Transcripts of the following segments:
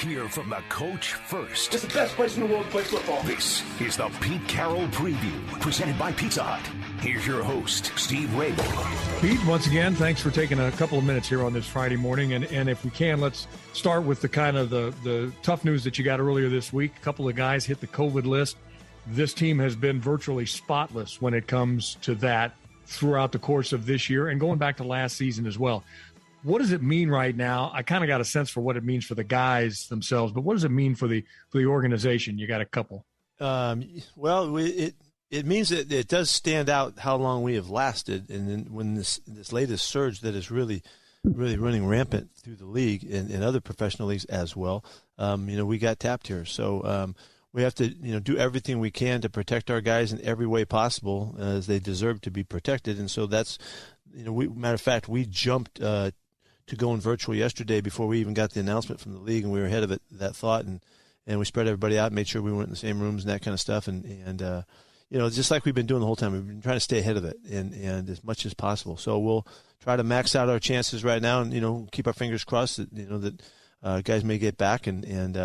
Hear from the coach first. It's the best place in the world to play football. This is the Pete Carroll Preview, presented by Pizza Hut. Here's your host, Steve Raible. Pete, once again, thanks for taking a couple of minutes here on this Friday morning. And if we can, let's start with the kind of the tough news that you got earlier this week. A couple of guys hit the COVID list. This team has been virtually spotless when it comes to that throughout the course of this year and going back to last season as well. What does it mean right now? I kind of got a sense for what it means for the guys themselves, but what does it mean for the organization? You got a couple. Well, it means that it does stand out how long we have lasted, and then when this latest surge that is really running rampant through the league and other professional leagues as well, we got tapped here. So we have to do everything we can to protect our guys in every way possible, as they deserve to be protected. And so that's matter of fact, we jumped to going virtual yesterday before we even got the announcement from the league, and we were ahead of that thought, and we spread everybody out, made sure we weren't in the same rooms and that kind of stuff, and just like we've been doing the whole time, we've been trying to stay ahead of it and as much as possible. So we'll try to max out our chances right now, and keep our fingers crossed that guys may get back, and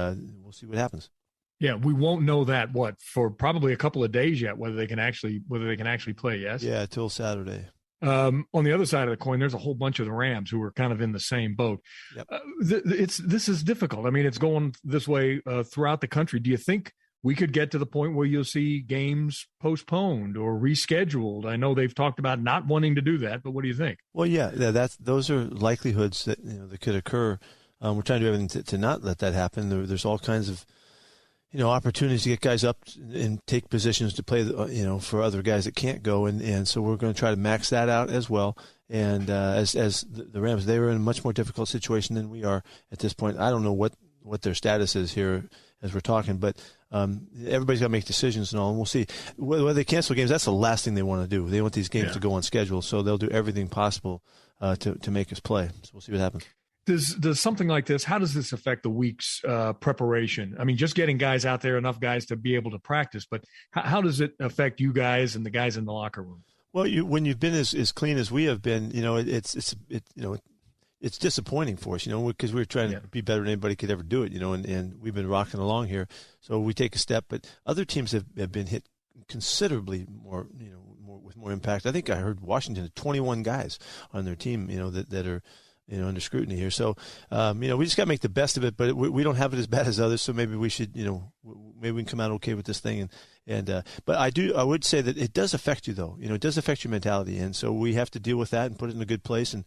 we'll see what happens. Yeah, we won't know that for probably a couple of days yet whether they can actually play. Yes. Yeah, till Saturday. On the other side of the coin, there's a whole bunch of the Rams who are kind of in the same boat. Yep. This is difficult. I mean, it's going this way throughout the country. Do you think we could get to the point where you'll see games postponed or rescheduled? I know they've talked about not wanting to do that, but what do you think? Well, yeah, those are likelihoods that that could occur. We're trying to do everything to not let that happen. There's all kinds of opportunities to get guys up and take positions to play, for other guys that can't go. And so we're going to try to max that out as well. And as the Rams, they were in a much more difficult situation than we are at this point. I don't know what their status is here as we're talking, but everybody's got to make decisions and all, and we'll see. Whether they cancel games, that's the last thing they want to do. They want these games to go on schedule, so they'll do everything possible to make us play. So we'll see what happens. Does something like this, how does this affect the week's preparation? I mean, just getting guys out there, enough guys to be able to practice, but how does it affect you guys and the guys in the locker room? Well, when you've been as clean as we have been, it's disappointing for us, because we're trying to be better than anybody could ever do it, and we've been rocking along here. So we take a step, but other teams have been hit considerably more, with more impact. I think I heard Washington had 21 guys on their team, that are under scrutiny here. So, we just got to make the best of it, but we don't have it as bad as others. So maybe we should, maybe we can come out okay with this thing. But I would say that it does affect you though. It does affect your mentality. And so we have to deal with that and put it in a good place. And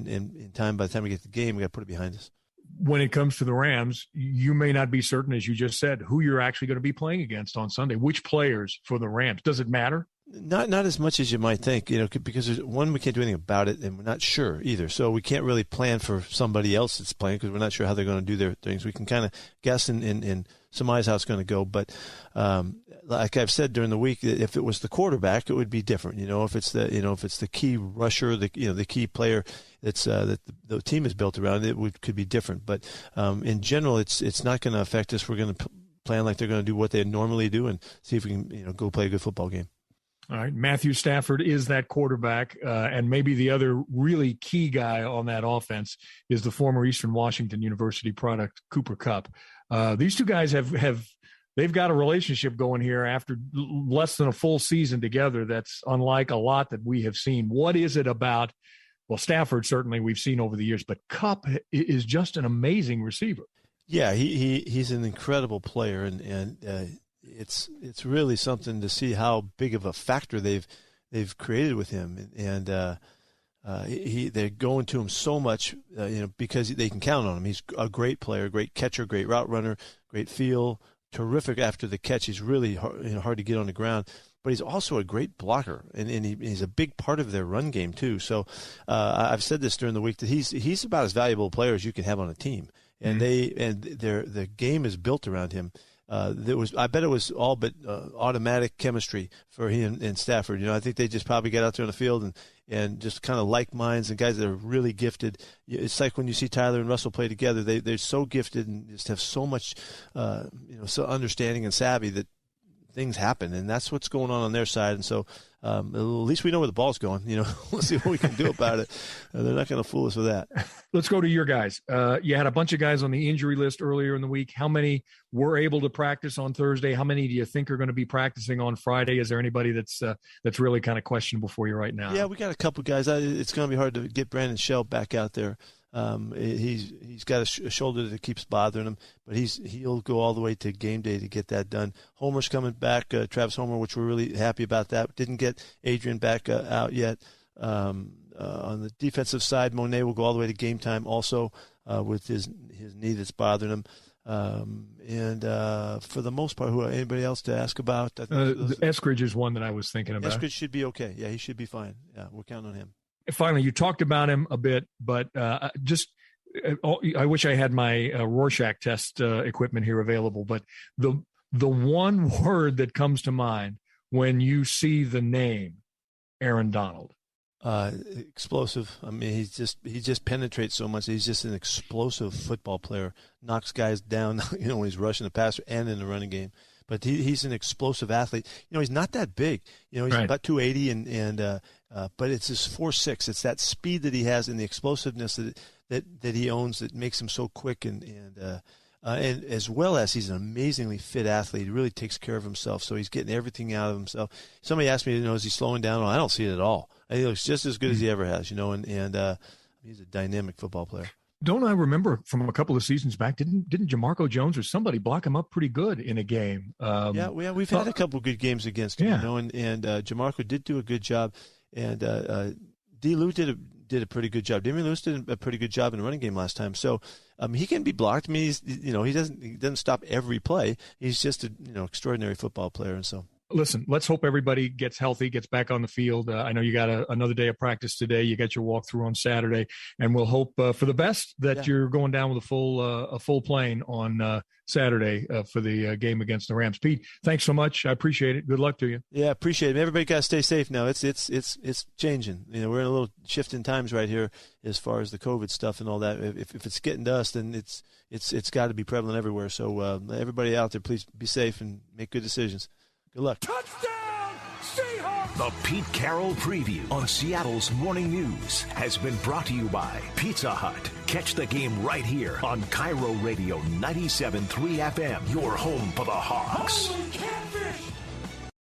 in time, by the time we get to the game, we got to put it behind us. When it comes to the Rams, you may not be certain, as you just said, who you're actually going to be playing against on Sunday. Which players for the Rams? Does it matter? Not as much as you might think, because we can't do anything about it, and we're not sure either. So we can't really plan for somebody else that's playing because we're not sure how they're going to do their things. We can kind of guess and surmise how it's going to go. But like I've said during the week, if it was the quarterback, it would be different. If it's the key rusher, the key player that's that the team is built around, could be different. But in general, it's not going to affect us. We're going to plan like they're going to do what they normally do and see if we can go play a good football game. All right, Matthew Stafford is that quarterback, and maybe the other really key guy on that offense is the former Eastern Washington University product, Cooper Kupp. These two guys they've got a relationship going here after less than a full season together that's unlike a lot that we have seen. What is it about, well, Stafford certainly we've seen over the years, but Kupp is just an amazing receiver. Yeah, he's an incredible player, and it's really something to see how big of a factor they've created with him, and they're going to him so much, because they can count on him. He's a great player, great catcher, great route runner, great feel, terrific after the catch. He's really hard to get on the ground, but he's also a great blocker, and he's a big part of their run game too. So I've said this during the week that he's about as valuable a player as you can have on a team, and their game is built around him. I bet it was all but automatic chemistry for him and Stafford. I think they just probably got out there on the field and just kind of like minds and guys that are really gifted. It's like when you see Tyler and Russell play together, they're so gifted and just have so much, so understanding and savvy that things happen, and that's what's going on their side. And so at least we know where the ball's going. We'll see what we can do about it. They're not going to fool us with that. Let's go to your guys. You had a bunch of guys on the injury list earlier in the week. How many were able to practice on Thursday? How many do you think are going to be practicing on Friday? Is there anybody that's really kind of questionable for you right now? Yeah, we got a couple guys. It's going to be hard to get Brandon Shell back out there. He's got a shoulder that keeps bothering him, but he'll go all the way to game day to get that done. Homer's coming back, Travis Homer, which we're really happy about that. Didn't get Adrian back out yet. On the defensive side, Monet will go all the way to game time also with his knee that's bothering him. And for the most part, anybody else to ask about? Eskridge is one that I was thinking about. Eskridge should be okay. Yeah, he should be fine. Yeah, we're counting on him. Finally, you talked about him a bit, but I wish I had my Rorschach test equipment here available. But the one word that comes to mind when you see the name Aaron Donald, explosive. I mean, he just penetrates so much. He's just an explosive football player. Knocks guys down, when he's rushing the passer and in the running game. But he's an explosive athlete. He's not that big. He's right. About 280, but it's his 4.6. It's that speed that he has and the explosiveness that he owns that makes him so quick and as well as he's an amazingly fit athlete. He really takes care of himself, so he's getting everything out of himself. Somebody asked me, is he slowing down? I don't see it at all. I think he looks just as good as he ever has, and he's a dynamic football player. Don't I remember from a couple of seasons back, didn't Jamarco Jones or somebody block him up pretty good in a game? We've had a couple of good games against him, and Jamarco did do a good job, and D. Lou did a pretty good job. Damian Lewis did a pretty good job in the running game last time, so he can be blocked. I mean, he doesn't stop every play. He's just an extraordinary football player, and so. Listen, let's hope everybody gets healthy, gets back on the field. I know you got another day of practice today. You got your walkthrough on Saturday, and we'll hope for the best that you're going down with a full plane on Saturday for the game against the Rams. Pete, thanks so much. I appreciate it. Good luck to you. Yeah, appreciate it. Everybody got to stay safe now. It's changing. We're in a little shift in times right here as far as the COVID stuff and all that. If it's getting to us, then it's got to be prevalent everywhere. So everybody out there, please be safe and make good decisions. Good luck. Touchdown, Seahawks! The Pete Carroll Preview on Seattle's Morning News has been brought to you by Pizza Hut. Catch the game right here on KIRO Radio 97.3 FM, your home for the Hawks.